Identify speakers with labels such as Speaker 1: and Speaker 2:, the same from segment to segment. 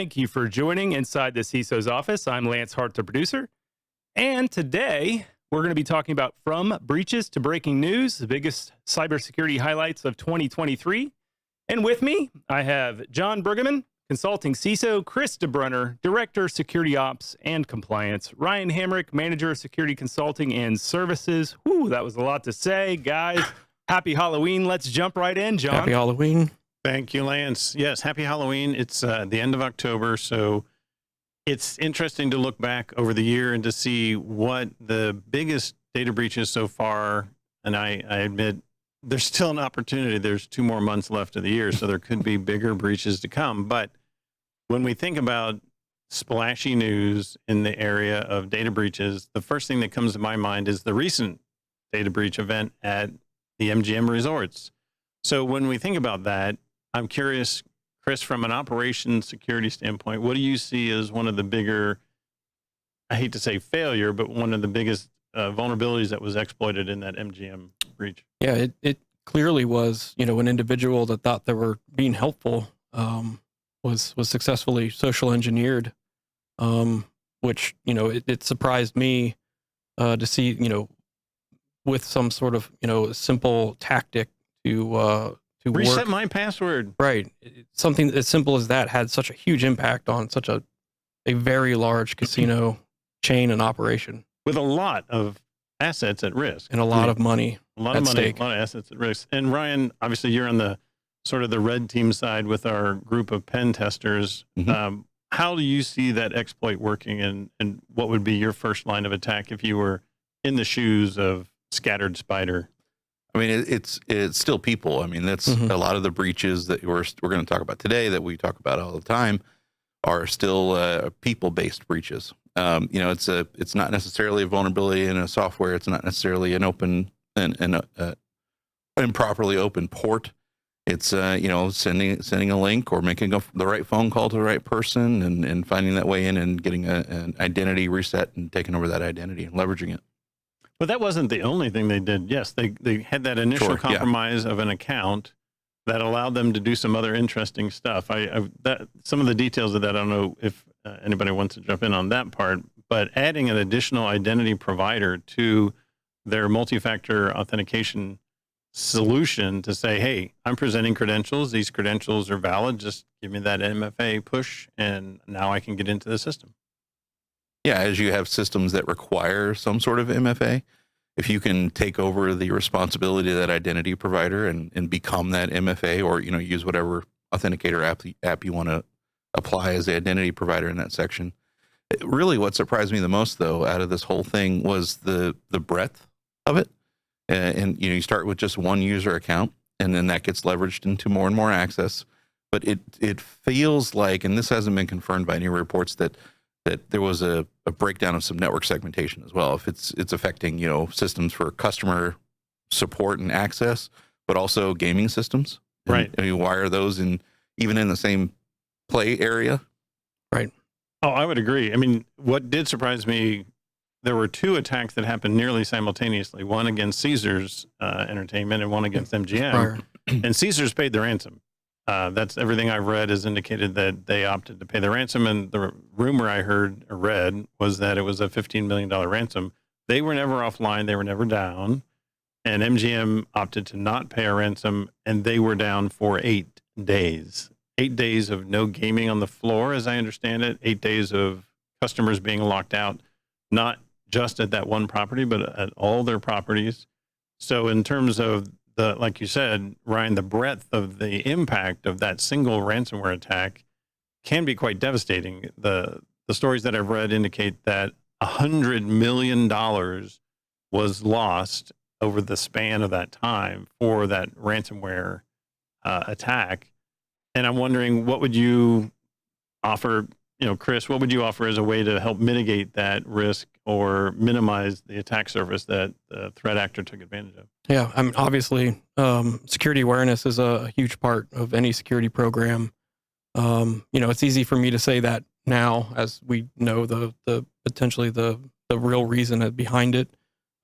Speaker 1: Thank you for joining Inside the CISO's office. I'm Lance Hart, the producer. And today we're going to be talking about from breaches to breaking news, the biggest cybersecurity highlights of 2023. And with me, I have John Brueggemann, Consulting CISO, Chris DeBrunner, Director, Security Ops and Compliance, Ryan Hamrick, Manager, Security Consulting and Services. Whew, that was a lot to say, guys. Happy Halloween. Let's jump right in, John.
Speaker 2: Happy Halloween.
Speaker 3: Thank you, Lance. Yes, happy Halloween. It's the end of October, so it's interesting to look back over the year and to see what the biggest data breaches so far, and I admit there's still an opportunity. There's 2 more months left of the year, so there could be bigger breaches to come. But when we think about splashy news in the area of data breaches, the first thing that comes to my mind is the recent data breach event at the MGM resorts. So when we think about that, I'm curious, Chris, from an operations security standpoint, what do you see as one of the bigger, I hate to say failure, but one of the biggest vulnerabilities that was exploited in that MGM breach?
Speaker 2: Yeah, it clearly was, an individual that thought they were being helpful was successfully social engineered, which, it surprised me to see, with some sort of, simple tactic to
Speaker 3: reset
Speaker 2: work.
Speaker 3: my password.
Speaker 2: Right. Something as simple as that had such a huge impact on such a very large casino chain and operation.
Speaker 3: With a lot of assets at risk.
Speaker 2: And a lot of money
Speaker 3: A lot of money,
Speaker 2: stake.
Speaker 3: a lot of assets at risk. And Ryan, obviously you're on the sort of the red team side with our group of pen testers. How do you see that exploit working, and what would be your first line of attack if you were in the shoes of Scattered Spider?
Speaker 4: I mean, it's still people. I mean, that's a lot of the breaches that we're going to talk about today, that we talk about all the time, are still people-based breaches. It's not necessarily a vulnerability in a software. It's not necessarily an open and improperly open port. It's sending a link or making the right phone call to the right person and finding that way in and getting an identity reset and taking over that identity and leveraging it.
Speaker 3: But that wasn't the only thing they did. Yes, they had that initial compromise of an account that allowed them to do some other interesting stuff. Some of the details of that, I don't know if anybody wants to jump in on that part, but adding an additional identity provider to their multi-factor authentication solution to say, hey, I'm presenting credentials. These credentials are valid. Just give me that MFA push, and now I can get into the system.
Speaker 4: Yeah, as you have systems that require some sort of MFA, if you can take over the responsibility of that identity provider and become that MFA, or use whatever authenticator app you want to apply as the identity provider in that section. Really, what surprised me the most, though, out of this whole thing was the breadth of it. And you start with just one user account, and then that gets leveraged into more and more access. But it feels like, and this hasn't been confirmed by any reports, that there was a breakdown of some network segmentation as well. If it's affecting, systems for customer support and access, but also gaming systems.
Speaker 3: Right.
Speaker 4: And you wire those even in the same play area.
Speaker 2: Right.
Speaker 3: Oh, I would agree. I mean, what did surprise me, there were 2 attacks that happened nearly simultaneously, one against Caesars Entertainment and one against MGM. And Caesars paid the ransom. That's everything I've read has indicated that they opted to pay the ransom. And the rumor I heard or read was that it was a $15 million ransom. They were never offline. They were never down. And MGM opted to not pay a ransom, and they were down for 8 days. 8 days of no gaming on the floor, as I understand it. 8 days of customers being locked out, not just at that one property, but at all their properties. So in terms of like you said, Ryan, the breadth of the impact of that single ransomware attack can be quite devastating. The stories that I've read indicate that $100 million was lost over the span of that time for that ransomware attack. And I'm wondering, what would you offer, Chris, what would you offer as a way to help mitigate that risk or minimize the attack surface that the threat actor took advantage of?
Speaker 2: Yeah, I mean, obviously, security awareness is a huge part of any security program. It's easy for me to say that now, as we know the potentially the real reason behind it.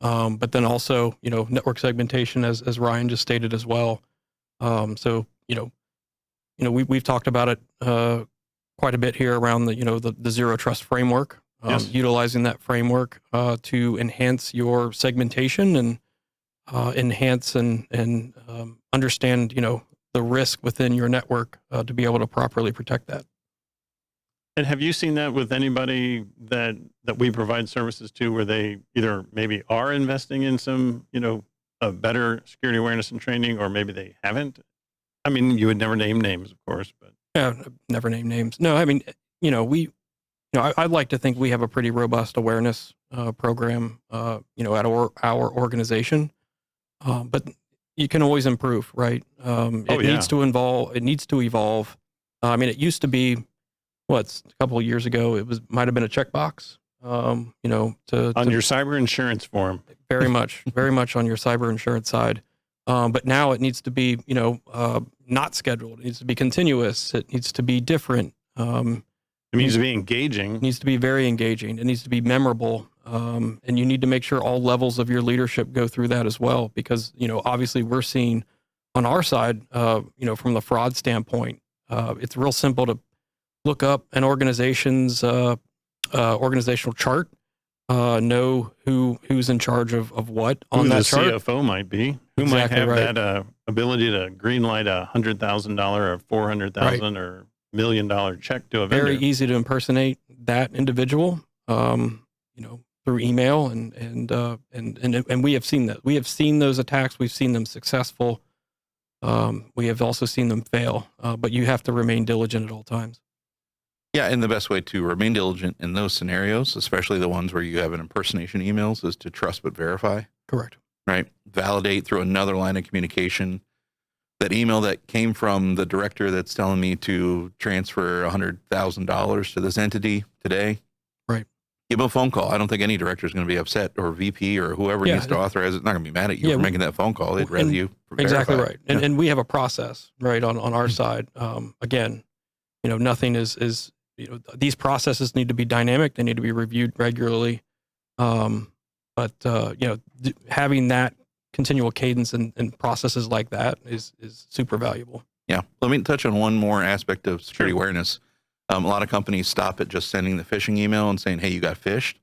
Speaker 2: But then also, network segmentation, as Ryan just stated as well. So we've talked about it quite a bit here around the zero trust framework,
Speaker 3: Yes.
Speaker 2: utilizing that framework to enhance your segmentation and enhance and understand the risk within your network to be able to properly protect that.
Speaker 3: And have you seen that with anybody that we provide services to, where they either maybe are investing in some, a better security awareness and training, or maybe they haven't? I mean, you would never name names, of course, but
Speaker 2: Yeah, never name names. No, I mean, I'd like to think we have a pretty robust awareness program, at our organization, but you can always improve, right? It needs to involve. It needs to evolve. I mean, it used to be, a couple of years ago, might have been a checkbox, on your
Speaker 3: cyber insurance form.
Speaker 2: Very much on your cyber insurance side. But now it needs to be, not scheduled. It needs to be continuous. It needs to be different.
Speaker 3: It needs to be engaging.
Speaker 2: It needs to be very engaging. It needs to be memorable. And you need to make sure all levels of your leadership go through that as well, because, obviously we're seeing on our side, from the fraud standpoint, it's real simple to look up an organization's organizational chart, know who's in charge of what on that chart.
Speaker 3: Who the CFO might be, who might have that ability to greenlight a $100,000 or $400,000 or $1 million check to a vendor.
Speaker 2: Very easy to impersonate that individual, through email and we have seen that. We have seen those attacks. We've seen them successful. We have also seen them fail, but you have to remain diligent at all times.
Speaker 4: Yeah, and the best way to remain diligent in those scenarios, especially the ones where you have an impersonation emails, is to trust but verify.
Speaker 2: Correct.
Speaker 4: Right? Validate through another line of communication. That email that came from the director that's telling me to transfer $100,000 to this entity today.
Speaker 2: Right.
Speaker 4: Give him a phone call. I don't think any director is going to be upset, or VP or whoever needs to authorize it. Not going to be mad at you for making that phone call. They'd rather you verify.
Speaker 2: Exactly right. And we have a process, right, on our side. Again, nothing is these processes need to be dynamic. They need to be reviewed regularly. But having that continual cadence and processes like that is super valuable.
Speaker 4: Yeah. Let me touch on one more aspect of security awareness. A lot of companies stop at just sending the phishing email and saying, hey, you got phished.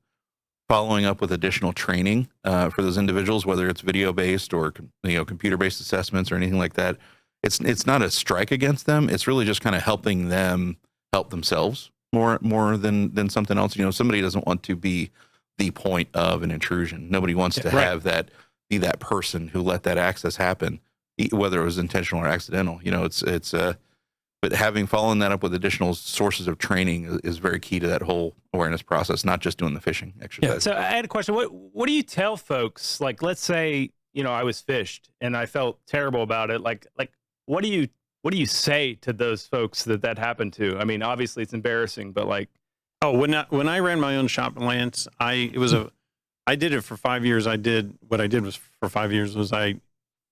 Speaker 4: Following up with additional training for those individuals, whether it's video-based or computer-based assessments or anything like that. It's not a strike against them. It's really just kind of helping them help themselves more than something else. Somebody doesn't want to be the point of an intrusion. Nobody wants to have that, be that person who let that access happen, whether it was intentional or accidental. But following that up with additional sources of training is very key to that whole awareness process, not just doing the phishing exercise.
Speaker 1: Yeah. So I had a question. What do you tell folks? Like, let's say, I was phished and I felt terrible about it. Like, what do you say to those folks that happened to? I mean, obviously it's embarrassing, but like,
Speaker 3: when I ran my own shop, Lance, I did it for 5 years. For 5 years was I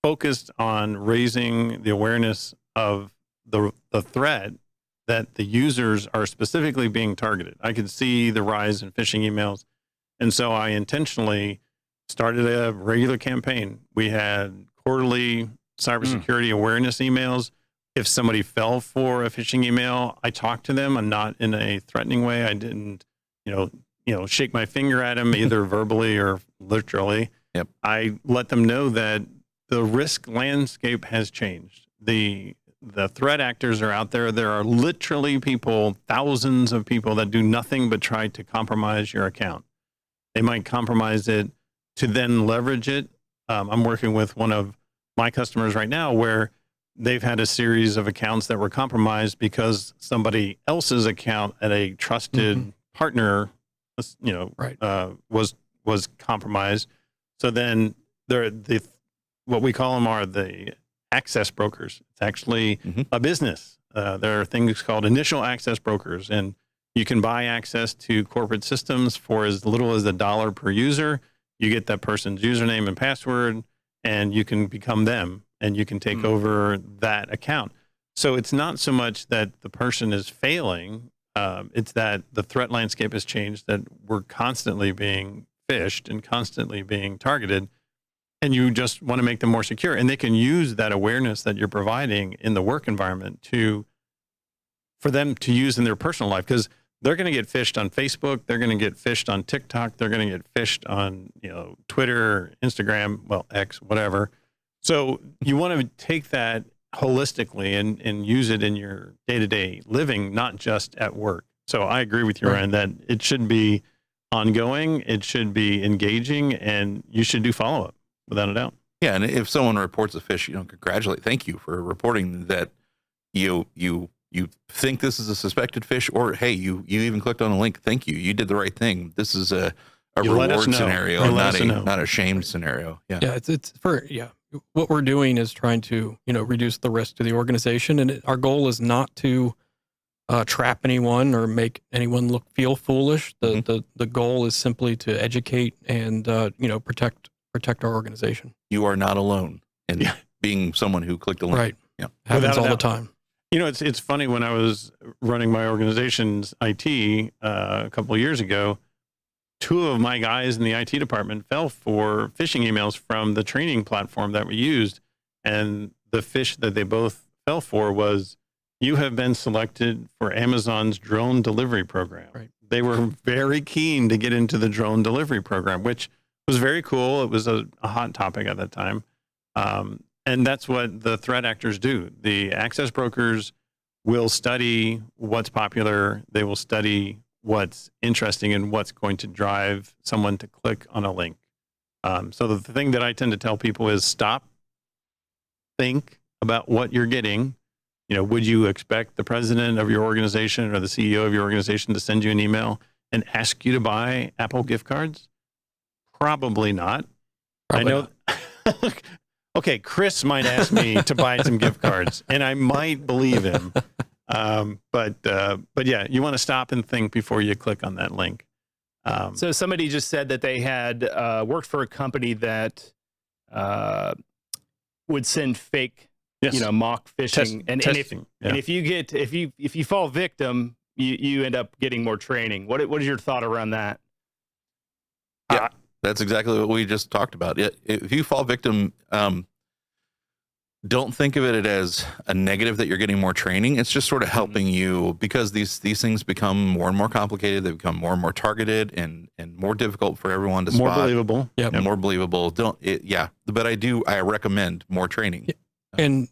Speaker 3: focused on raising the awareness of the threat that the users are specifically being targeted. I could see the rise in phishing emails. And so I intentionally started a regular campaign. We had quarterly cybersecurity awareness emails. If somebody fell for a phishing email, I talked to them, and not in a threatening way. I didn't, shake my finger at them, either verbally or literally.
Speaker 4: Yep.
Speaker 3: I let them know that the risk landscape has changed. The threat actors are out there. There are literally people, thousands of people, that do nothing but try to compromise your account. They might compromise it to then leverage it. I'm working with one of my customers right now where they've had a series of accounts that were compromised because somebody else's account at a trusted partner, was compromised. So then what we call them are the access brokers. It's actually a business. There are things called initial access brokers, and you can buy access to corporate systems for as little as $1 per user. You get that person's username and password, and you can become them, and you can take over that account. So it's not so much that the person is failing. It's that the threat landscape has changed, that we're constantly being phished and constantly being targeted. And you just want to make them more secure. And they can use that awareness that you're providing in the work environment to for them to use in their personal life, because they're going to get phished on Facebook. They're going to get phished on TikTok. They're going to get phished on, Twitter, Instagram, well, X, whatever. So you want to take that holistically and use it in your day-to-day living, not just at work. So I agree with you, Ryan, that it should be ongoing. It should be engaging, and you should do follow-up without a doubt. Yeah.
Speaker 4: And if someone reports a phish, thank you for reporting that you think this is a suspected phish, or, hey, you even clicked on a link. Thank you. You did the right thing. This is a reward scenario, not a shamed scenario. Yeah.
Speaker 2: Yeah. What we're doing is trying to, reduce the risk to the organization. And our goal is not to trap anyone or make anyone feel foolish. The goal is simply to educate and, protect our organization.
Speaker 4: You are not alone in being someone who clicked a link.
Speaker 2: Right.
Speaker 4: Yeah.
Speaker 2: Happens all the time.
Speaker 3: It's funny, when I was running my organization's IT a couple of years ago, 2 of my guys in the IT department fell for phishing emails from the training platform that we used. And the phish that they both fell for was, you have been selected for Amazon's drone delivery program.
Speaker 2: Right.
Speaker 3: They were very keen to get into the drone delivery program, which was very cool. It was a hot topic at that time. And that's what the threat actors do. The access brokers will study what's popular. They will study what's interesting and what's going to drive someone to click on a link. So the thing that I tend to tell people is stop, think about what you're getting. Would you expect the president of your organization or the CEO of your organization to send you an email and ask you to buy Apple gift cards? Probably not.
Speaker 2: Probably
Speaker 3: I know.
Speaker 2: Not.
Speaker 3: Okay, Chris might ask me to buy some gift cards, and I might believe him. But yeah, you want to stop and think before you click on that link.
Speaker 1: So somebody just said that they had worked for a company that would send fake, mock phishing, and if you fall victim, you end up getting more training. What is your thought around that?
Speaker 4: Yeah, that's exactly what we just talked about. If you fall victim, don't think of it as a negative that you're getting more training. It's just sort of helping you, because these things become more and more complicated. They become more and more targeted and more difficult for everyone to spot.
Speaker 3: More believable.
Speaker 4: Yeah, more believable. But I recommend more training.
Speaker 2: Yeah. And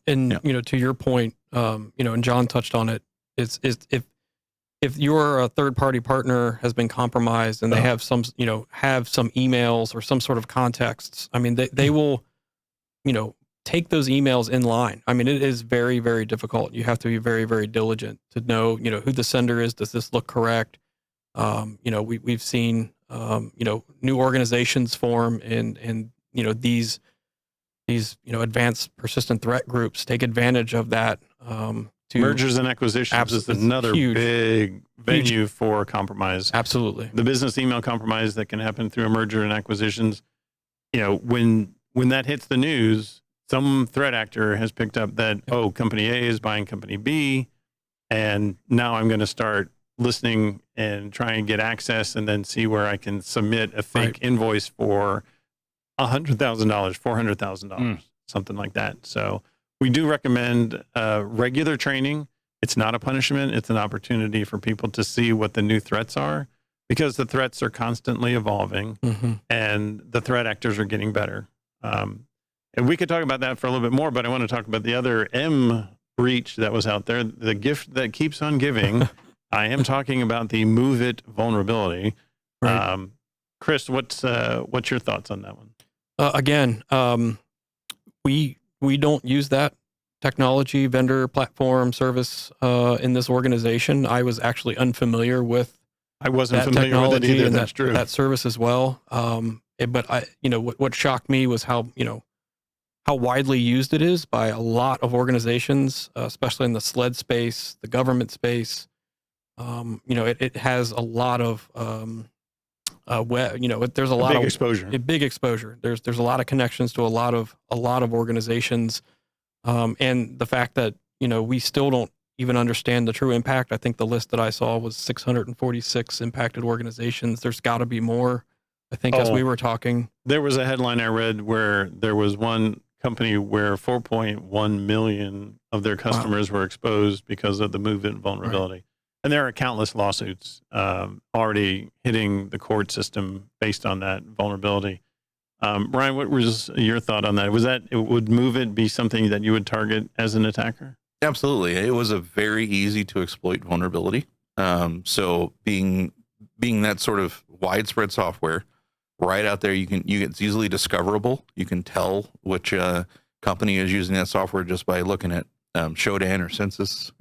Speaker 2: to your point, and John touched on it. It's if your third party partner has been compromised and they have some emails or some sort of contexts, I mean, they will, take those emails in line. I mean, it is very, very difficult. You have to be very, very diligent to know, who the sender is. Does this look correct? We've seen, new organizations form and these advanced persistent threat groups take advantage of that.
Speaker 3: Mergers and acquisitions is another big venue for compromise.
Speaker 2: Absolutely.
Speaker 3: The business email compromise that can happen through a merger and acquisitions. When that hits the news, some threat actor has picked up that, company A is buying company B, and now I'm going to start listening and try and get access and then see where I can submit a fake invoice for $100,000, $400,000, something like that. So we do recommend regular training. It's not a punishment. It's an opportunity for people to see what the new threats are, because the threats are constantly evolving and the threat actors are getting better. And we could talk about that for a little bit more, but I want to talk about the other M breach that was out there, the gift that keeps on giving. I am talking about the MOVEit vulnerability. Right. Chris, what's your thoughts on that one?
Speaker 2: Again, we don't use that technology, vendor, platform, service in this organization. I was actually unfamiliar with
Speaker 3: I wasn't familiar with it either.
Speaker 2: And
Speaker 3: that's true.
Speaker 2: That service as well. But what shocked me was how widely used it is by a lot of organizations, especially in the SLED space, the government space. It has a lot of there's a lot of
Speaker 3: exposure.
Speaker 2: Big exposure. There's a lot of connections to a lot of organizations, and the fact that we still don't even understand the true impact. I think the list that I saw was 646 impacted organizations. There's got to be more. I think as we were talking,
Speaker 3: there was a headline I read where there was one company where 4.1 million of their customers were exposed because of the MOVEit vulnerability. Right. And there are countless lawsuits already hitting the court system based on that vulnerability. Ryan, what was your thought on that? Would MOVEit be something that you would target as an attacker?
Speaker 4: Absolutely. It was a very easy to exploit vulnerability. So being that sort of widespread software right out there, it's easily discoverable. You can tell which company is using that software just by looking at Shodan or Census,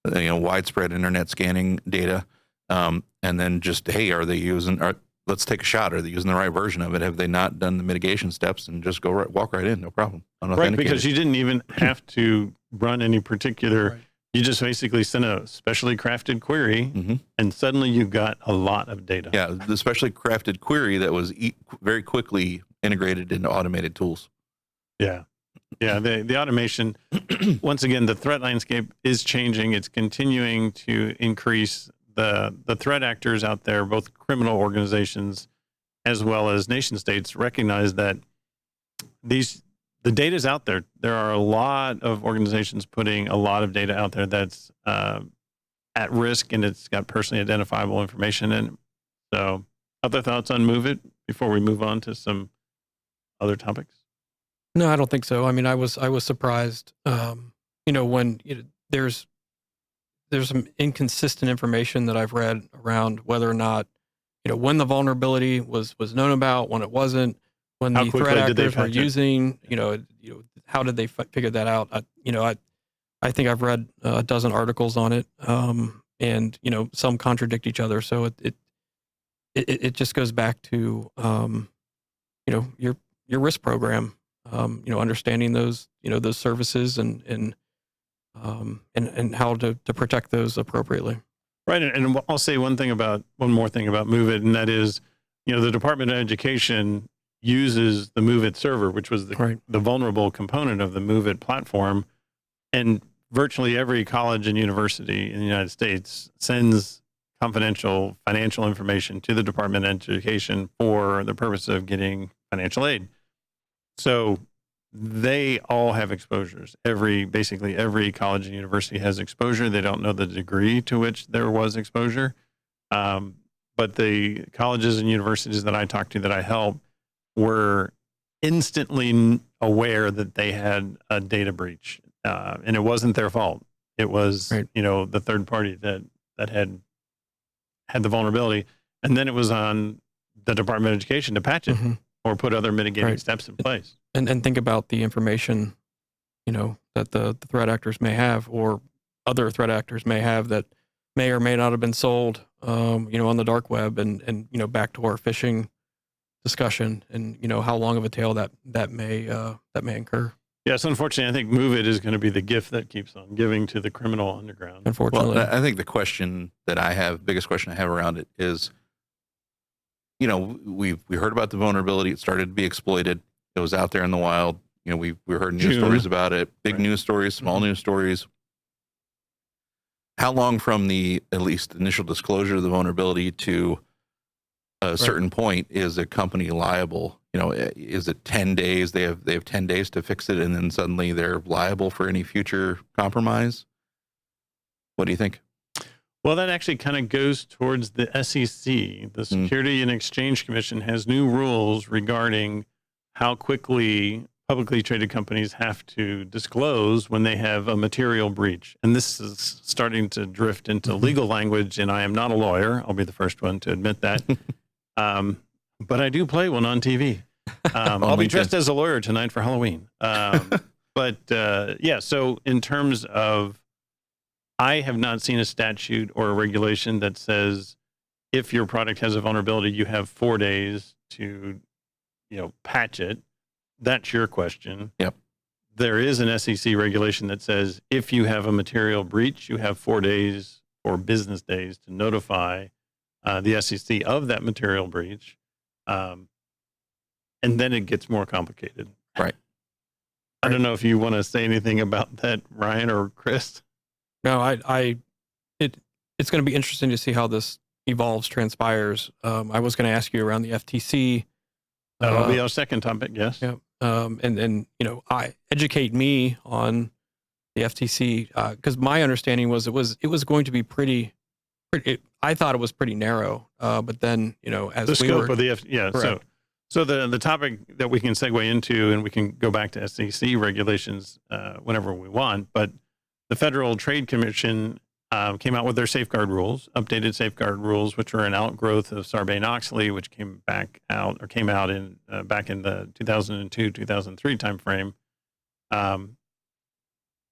Speaker 4: widespread internet scanning data, and then just, hey, let's take a shot. Are they using the right version of it? Have they not done the mitigation steps? And just walk right in, no problem.
Speaker 3: Right, because you didn't even have to run any particular. Right. You just basically sent a specially crafted query, and suddenly you got a lot of data.
Speaker 4: Yeah, the specially crafted query that was very quickly integrated into automated tools.
Speaker 3: Yeah. Yeah, the automation, once again, the threat landscape is changing. It's continuing to increase. The threat actors out there, both criminal organizations as well as nation states, recognize that the data is out there. There are a lot of organizations putting a lot of data out there that's at risk, and it's got personally identifiable information. And so, other thoughts on MOVEit before we move on to some other topics?
Speaker 2: No, I don't think so. I mean, I was surprised. When there's some inconsistent information that I've read around whether or not when the vulnerability was known about, when it wasn't, when the threat actors were using, how did they figure that out? I think I've read a dozen articles on it, and some contradict each other. So it just goes back to your risk program. Understanding those services and how to protect those appropriately.
Speaker 3: Right. And I'll say one more thing about MOVEit, and that is, the Department of Education uses the MOVEit server, which was the vulnerable component of the MOVEit platform. And virtually every college and university in the United States sends confidential financial information to the Department of Education for the purpose of getting financial aid. So they all have exposures. Basically every college and university has exposure. They don't know the degree to which there was exposure. But the colleges and universities that I talked to, that I help, were instantly aware that they had a data breach. And it wasn't their fault. It was, the third party that had the vulnerability. And then it was on the Department of Education to patch it. Or put other mitigating steps in place.
Speaker 2: And think about the information, that the threat actors may have, or other threat actors may have, that may or may not have been sold, on the dark web, and back to our phishing discussion, and how long of a tail that may incur.
Speaker 3: Yes, unfortunately, I think MOVEit is going to be the gift that keeps on giving to the criminal underground.
Speaker 2: Unfortunately,
Speaker 4: well, I think the biggest question I have around it is, we heard about the vulnerability. It started to be exploited. It was out there in the wild. We heard news stories about it, big news stories, small news stories. How long from the at least initial disclosure of the vulnerability to a certain point is a company liable? Is it 10 days? They have 10 days to fix it, and then suddenly they're liable for any future compromise? What do you think?
Speaker 3: Well, that actually kind of goes towards the SEC. The Security and Exchange Commission has new rules regarding how quickly publicly traded companies have to disclose when they have a material breach. And this is starting to drift into legal language, and I am not a lawyer. I'll be the first one to admit that. But I do play one on TV. I'll be dressed as a lawyer tonight for Halloween. So in terms of, I have not seen a statute or a regulation that says if your product has a vulnerability, you have 4 days to, patch it. That's your question.
Speaker 4: Yep.
Speaker 3: There is an SEC regulation that says if you have a material breach, you have 4 days or business days to notify the SEC of that material breach. And then it gets more complicated.
Speaker 4: Right.
Speaker 3: I don't know if you want to say anything about that, Ryan or Chris.
Speaker 2: No, it's going to be interesting to see how this evolves, transpires. I was going to ask you around the FTC.
Speaker 3: That'll be our second topic, yes.
Speaker 2: Yeah. And I educate me on FTC, because my understanding was it was going to be pretty I thought it was pretty narrow, but then as
Speaker 3: the scope of the
Speaker 2: correct.
Speaker 3: So the topic that we can segue into, and we can go back to SEC regulations whenever we want, but the Federal Trade Commission came out with their safeguard rules, updated safeguard rules, which are an outgrowth of Sarbanes-Oxley, which came out in back in the 2002-2003 timeframe.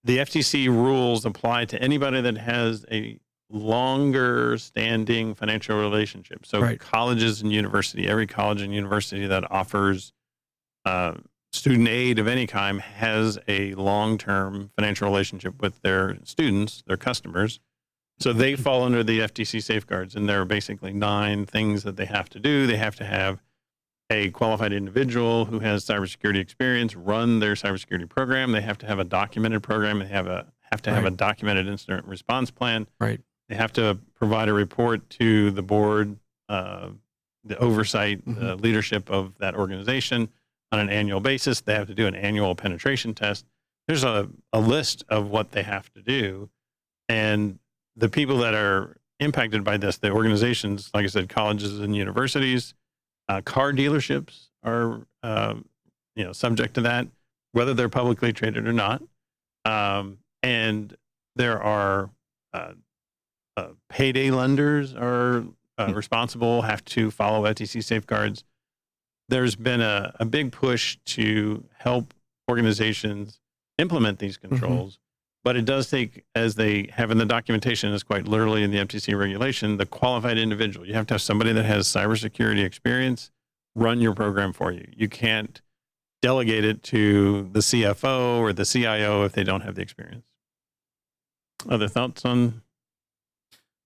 Speaker 3: The FTC rules apply to anybody that has a longer standing financial relationship. So
Speaker 2: right.
Speaker 3: colleges and university, every college and university that offers student aid of any kind has a long-term financial relationship with their students, their customers. So they fall under the FTC safeguards, and there are basically 9 things that they have to do. They have to have a qualified individual who has cybersecurity experience run their cybersecurity program. They have to have a documented program. They have to have a documented incident response plan.
Speaker 2: Right.
Speaker 3: They have to provide a report to the board, the oversight, leadership of that organization on an annual basis. They have to do an annual penetration test. There's a list of what they have to do. And the people that are impacted by this, the organizations, like I said, colleges and universities, car dealerships are, subject to that, whether they're publicly traded or not. And there are payday lenders are responsible, have to follow FTC safeguards. There's been a big push to help organizations implement these controls, but it does take, as they have in the documentation, is quite literally in the FTC regulation, the qualified individual. You have to have somebody that has cybersecurity experience run your program for you. You can't delegate it to the CFO or the CIO if they don't have the experience. Other thoughts on?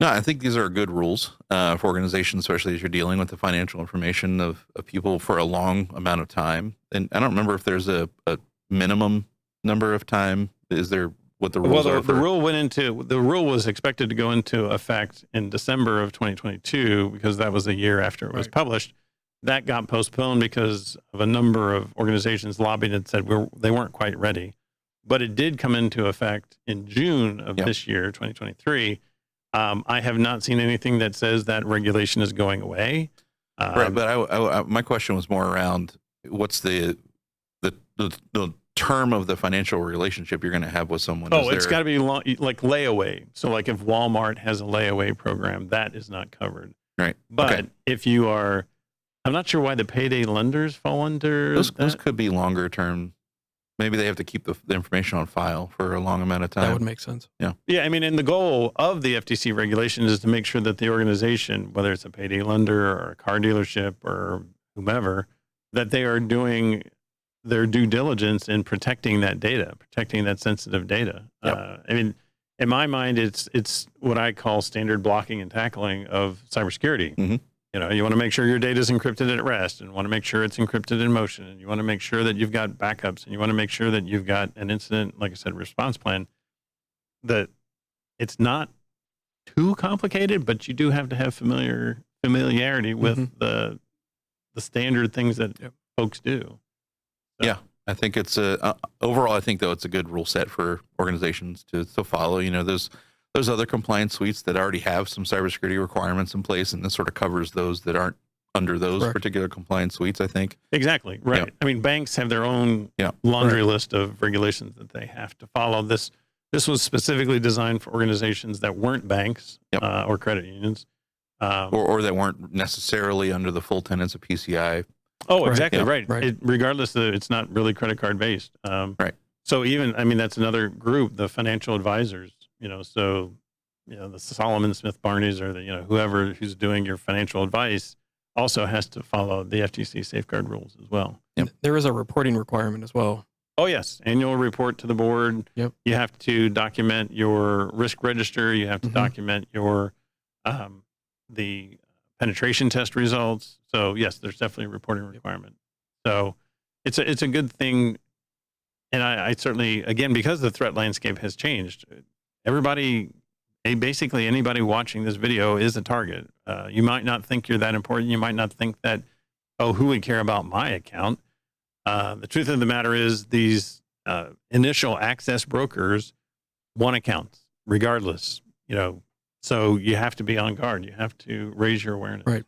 Speaker 4: No, I think these are good rules for organizations, especially as you're dealing with the financial information of people for a long amount of time. And I don't remember if there's a minimum number of time. Is there what the rules are?
Speaker 3: The rule was expected to go into effect in December of 2022 because that was a year after it was published. That got postponed because of a number of organizations lobbied and said they weren't quite ready. But it did come into effect in June of this year, 2023. I have not seen anything that says that regulation is going away.
Speaker 4: Right, but my question was more around what's the term of the financial relationship you're going to have with someone.
Speaker 3: It's got to be long, like layaway. So like if Walmart has a layaway program, that is not covered.
Speaker 4: Right.
Speaker 3: But if you are, I'm not sure why the payday lenders fall under
Speaker 4: those could be longer term. Maybe they have to keep the information on file for a long amount of time.
Speaker 2: That would make sense.
Speaker 3: Yeah. Yeah. I mean, and the goal of the FTC regulation is to make sure that the organization, whether it's a payday lender or a car dealership or whomever, that they are doing their due diligence in protecting that data, protecting that sensitive data. Yep. I mean, in my mind, it's what I call standard blocking and tackling of cybersecurity. Mm-hmm. You want to make sure your data is encrypted at rest, and want to make sure it's encrypted in motion, and you want to make sure that you've got backups, and you want to make sure that you've got an incident, like I said, response plan. That it's not too complicated, but you do have to have familiarity with the standard things that folks do. So.
Speaker 4: Yeah, I think it's overall. I think though it's a good rule set for organizations to follow. There's other compliance suites that already have some cybersecurity requirements in place, and this sort of covers those that aren't under those particular compliance suites, I think.
Speaker 3: Exactly, right. Yeah. I mean, banks have their own laundry list of regulations that they have to follow. This was specifically designed for organizations that weren't banks or credit unions.
Speaker 4: Or that weren't necessarily under the full tenets of PCI.
Speaker 3: Oh, exactly, right. Regardless, it's not really credit card based.
Speaker 4: Right.
Speaker 3: So that's another group, the financial advisors. The Solomon Smith Barneys or whoever who's doing your financial advice also has to follow the FTC safeguard rules as well.
Speaker 2: Yep. There is a reporting requirement as well.
Speaker 3: Oh, yes. Annual report to the board.
Speaker 2: Yep.
Speaker 3: You have to document your risk register. You have to document your the penetration test results. So, yes, there's definitely a reporting requirement. So it's a good thing. And I certainly, again, because the threat landscape has changed, basically anybody watching this video is a target. You might not think you're that important. You might not think that, who would care about my account? The truth of the matter is these initial access brokers want accounts regardless, so you have to be on guard. You have to raise your awareness.
Speaker 2: Right.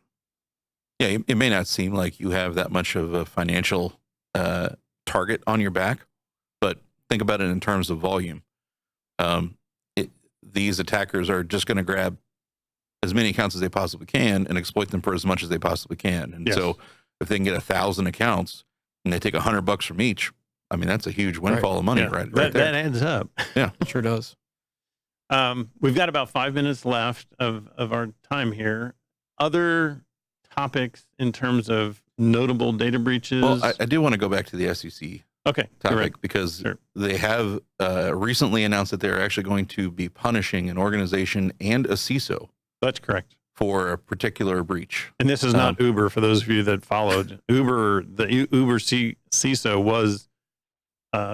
Speaker 4: Yeah, it may not seem like you have that much of a financial target on your back, but think about it in terms of volume. These attackers are just going to grab as many accounts as they possibly can and exploit them for as much as they possibly can. And so if they can get 1,000 accounts and they take $100 from each, I mean, that's a huge windfall of money right there.
Speaker 3: That adds up.
Speaker 4: Yeah,
Speaker 2: it sure does.
Speaker 3: We've got about 5 minutes left of our time here. Other topics in terms of notable data breaches?
Speaker 4: Well, I do want to go back to the SEC topic because they have recently announced that they're actually going to be punishing an organization and a CISO.
Speaker 3: That's correct.
Speaker 4: For a particular breach.
Speaker 3: And this is not Uber, for those of you that followed. The Uber CISO was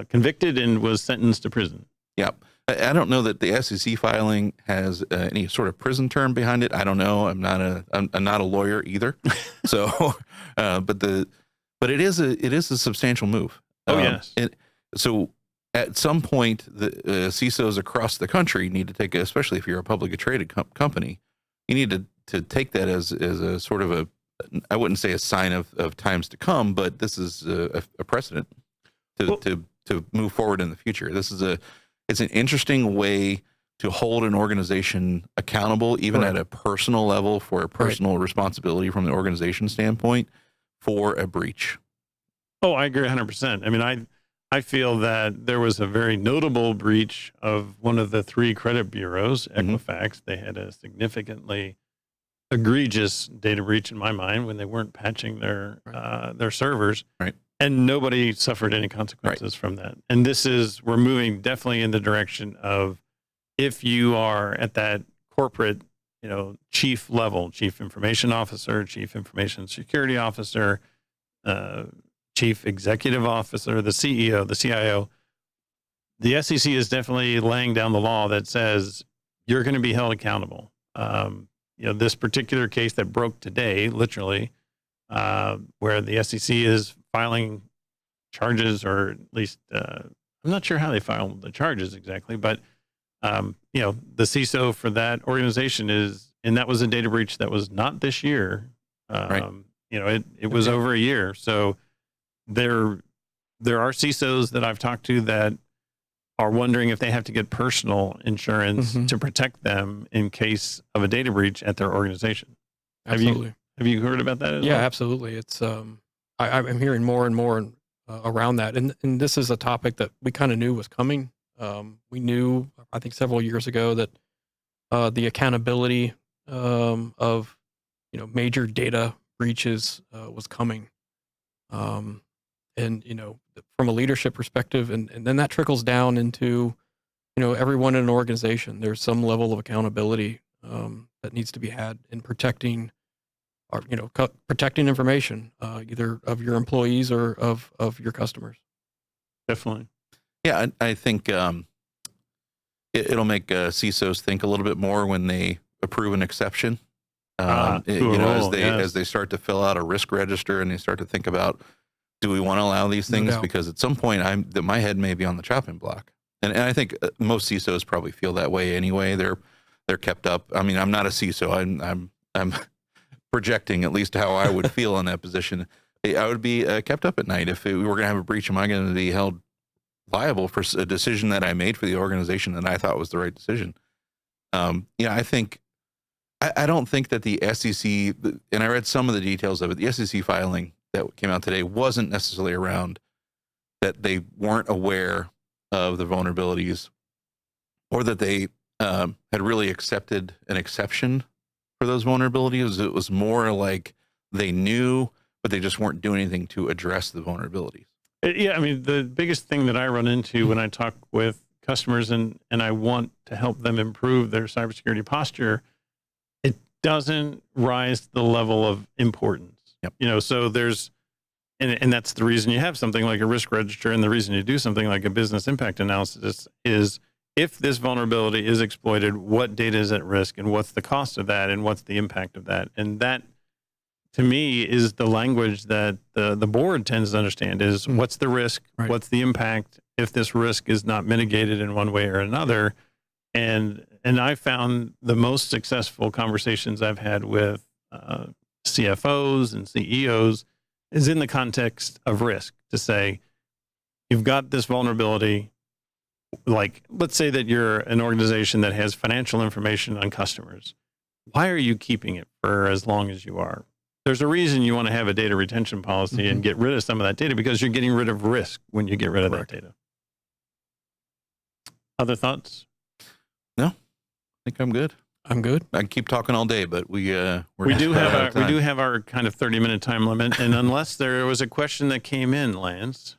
Speaker 3: convicted and was sentenced to prison.
Speaker 4: Yeah. I don't know that the SEC filing has any sort of prison term behind it. I don't know. I'm not a lawyer either. So, but it is a substantial move.
Speaker 3: Oh, yes.
Speaker 4: So at some point, the CISOs across the country need to take, especially if you're a publicly traded company, you need to take that as a sort of a, I wouldn't say a sign of times to come, but this is a precedent to move forward in the future. It's an interesting way to hold an organization accountable, even at a personal level, for a personal responsibility from the organization standpoint for a breach.
Speaker 3: Oh, I agree 100%. I mean, I feel that there was a very notable breach of one of the three credit bureaus, Equifax. They had a significantly egregious data breach in my mind when they weren't patching their servers.
Speaker 4: Right.
Speaker 3: And nobody suffered any consequences from that. And we're moving definitely in the direction of, if you are at that corporate, chief level, chief information officer, chief information security officer, chief executive officer, the CEO, the CIO, the SEC is definitely laying down the law that says you're going to be held accountable. This particular case that broke today, literally, where the SEC is filing charges, or at least I'm not sure how they filed the charges exactly, but the CISO for that organization and that was a data breach that was not this year. It was over a year. So there are CISOs that I've talked to that are wondering if they have to get personal insurance to protect them in case of a data breach at their organization.
Speaker 2: Absolutely.
Speaker 3: Have you heard about that as well?
Speaker 2: Yeah, absolutely. It's I'm hearing more and more around that, and this is a topic that we kind of knew was coming. We knew, I think, several years ago that the accountability of major data breaches was coming, and from a leadership perspective, and then that trickles down into everyone in an organization. There's some level of accountability that needs to be had in protecting protecting information, either of your employees or of your customers.
Speaker 3: Definitely.
Speaker 4: Yeah, I think it'll make CISOs think a little bit more when they approve an exception. As they start to fill out a risk register and they start to think about, do we want to allow these things?
Speaker 2: No doubt.
Speaker 4: Because at some point, my head may be on the chopping block, and I think most CISOs probably feel that way anyway. They're kept up. I mean, I'm not a CISO. I'm projecting at least how I would feel in that position. I would be kept up at night if we were going to have a breach. Am I going to be held liable for a decision that I made for the organization that I thought was the right decision? I think I don't think that the SEC, and I read some of the details of it, the SEC filing that came out today wasn't necessarily around that they weren't aware of the vulnerabilities, or that they had really accepted an exception for those vulnerabilities. It was more like they knew, but they just weren't doing anything to address the vulnerabilities.
Speaker 3: Yeah, I mean, the biggest thing that I run into when I talk with customers and I want to help them improve their cybersecurity posture, it doesn't rise to the level of importance.
Speaker 4: Yep.
Speaker 3: So there's, and that's the reason you have something like a risk register, and the reason you do something like a business impact analysis is, if this vulnerability is exploited, what data is at risk, and what's the cost of that, and what's the impact of that? And that, to me, is the language that the board tends to understand is, what's the risk, what's the impact, if this risk is not mitigated in one way or another. And I found the most successful conversations I've had with CFOs and CEOs is in the context of risk, to say, you've got this vulnerability. Like, let's say that you're an organization that has financial information on customers. Why are you keeping it for as long as you are? There's a reason you want to have a data retention policy and get rid of some of that data, because you're getting rid of risk when you get rid of that data. Other thoughts?
Speaker 4: No, I think I'm good.
Speaker 2: I'm good.
Speaker 4: I can keep talking all day, but we
Speaker 3: do have our kind of 30-minute time limit, and unless there was a question that came in, Lance.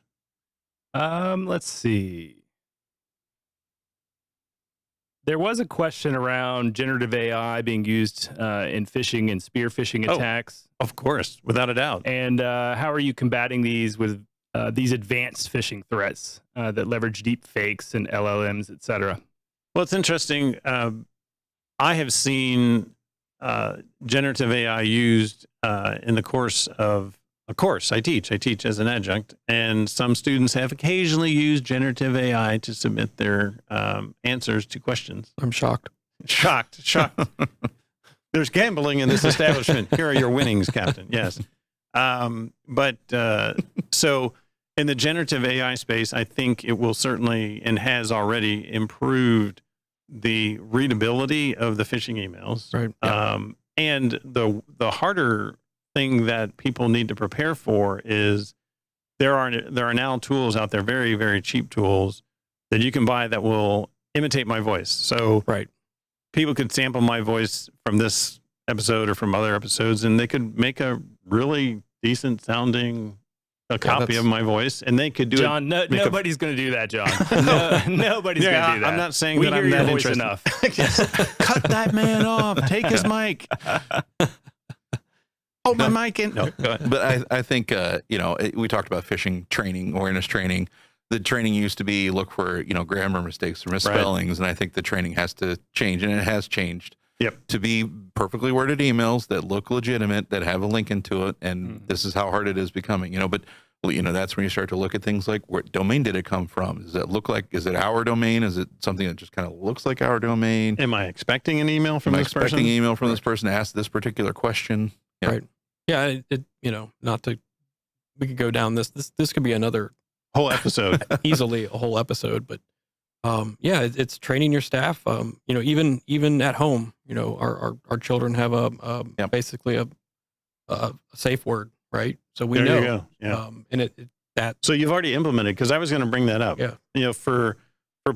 Speaker 1: Let's see. There was a question around generative AI being used in phishing and spear phishing attacks.
Speaker 3: Of course, without a doubt.
Speaker 1: And how are you combating these with these advanced phishing threats that leverage deep fakes and LLMs, et cetera?
Speaker 3: Well, it's interesting. I have seen generative AI used in the course of a course I teach. I teach as an adjunct, and some students have occasionally used generative AI to submit their answers to questions.
Speaker 2: I'm shocked.
Speaker 3: Shocked. There's gambling in this establishment. Here are your winnings, Captain. Yes. So in the generative AI space, I think it will certainly, and has already, improved the readability of the phishing emails.
Speaker 2: Right. Yeah.
Speaker 3: And the harder thing that people need to prepare for is there are now tools out there, very, very cheap tools that you can buy that will imitate my voice. So people could sample my voice from this episode or from other episodes, and they could make a really decent sounding copy of my voice, and they could do
Speaker 1: John,
Speaker 3: it.
Speaker 1: Nobody's going to do that, John. Nobody's going to do that.
Speaker 3: I'm not saying
Speaker 1: we
Speaker 3: that
Speaker 1: hear
Speaker 3: I'm
Speaker 1: your
Speaker 3: that
Speaker 1: voice
Speaker 3: interested.
Speaker 1: enough.
Speaker 3: Cut that man off. Take his mic. Hold my mic in. No, go ahead.
Speaker 4: But I think, we talked about phishing training, awareness training. The training used to be look for, grammar mistakes or misspellings. And I think the training has to change, and it has changed to be perfectly worded emails that look legitimate, that have a link into it. And this is how hard it is becoming, but that's when you start to look at things like, what domain did it come from? Does it look like, is it our domain? Is it something that just kind of looks like our domain?
Speaker 3: Am I expecting an email from this person?
Speaker 4: Expecting an email from this person to ask this particular question? Yeah.
Speaker 2: Right. Yeah, we could go down this could be another
Speaker 3: whole episode,
Speaker 2: easily a whole episode. But it's training your staff. Even at home, our children have basically a safe word, right? So we know.
Speaker 3: You go. Yeah.
Speaker 2: And
Speaker 3: so you've already implemented, because I was going to bring that up.
Speaker 2: Yeah.
Speaker 3: For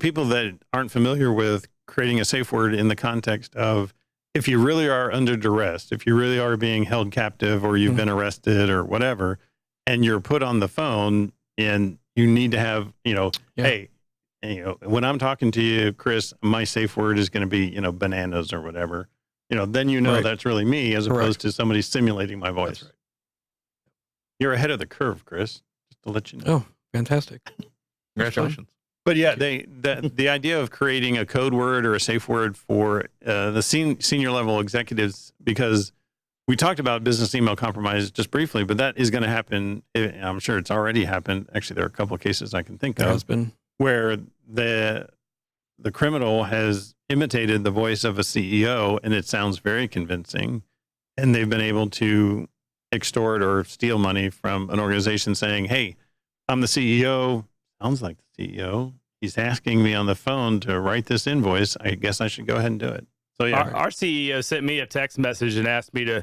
Speaker 3: people that aren't familiar with creating a safe word in the context of, if you really are under duress, if you really are being held captive, or you've been arrested or whatever, and you're put on the phone, and you need to have, hey, when I'm talking to you, Chris, my safe word is going to be, bananas or whatever, then that's really me, as opposed to somebody simulating my voice.
Speaker 2: That's right.
Speaker 3: You're ahead of the curve, Chris, just to let you know.
Speaker 2: Oh, fantastic.
Speaker 4: Congratulations.
Speaker 3: But yeah, the idea of creating a code word or a safe word for the senior level executives, because we talked about business email compromise just briefly, but that is going to happen. I'm sure it's already happened. Actually, there are a couple of cases I can think of where the criminal has imitated the voice of a CEO, and it sounds very convincing, and they've been able to extort or steal money from an organization saying, hey, I'm the CEO. Sounds like the CEO. He's asking me on the phone to write this invoice. I guess I should go ahead and do it. So yeah,
Speaker 1: our CEO sent me a text message and asked me to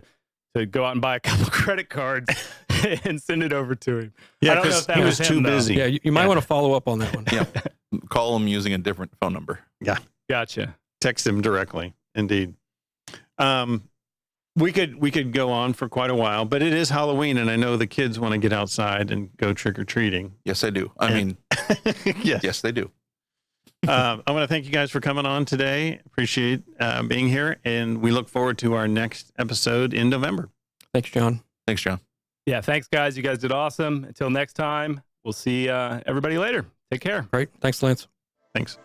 Speaker 1: go out and buy a couple credit cards and send it over to him.
Speaker 3: Yeah,
Speaker 1: I don't know if that
Speaker 3: he was too busy.
Speaker 2: Yeah, you might want to follow up on that one.
Speaker 4: Yeah, call him using a different phone number.
Speaker 3: Yeah,
Speaker 1: gotcha.
Speaker 3: Text him directly. Indeed. We could go on for quite a while, but it is Halloween, and I know the kids want to get outside and go trick or treating.
Speaker 4: Yes, I do. Yes, they do.
Speaker 3: I want to thank you guys for coming on today. Appreciate being here, and we look forward to our next episode in November.
Speaker 2: Thanks, John.
Speaker 4: Thanks, John.
Speaker 1: Yeah, thanks, guys. You guys did awesome. Until next time, we'll see everybody later. Take care.
Speaker 2: Great. Thanks, Lance.
Speaker 3: Thanks.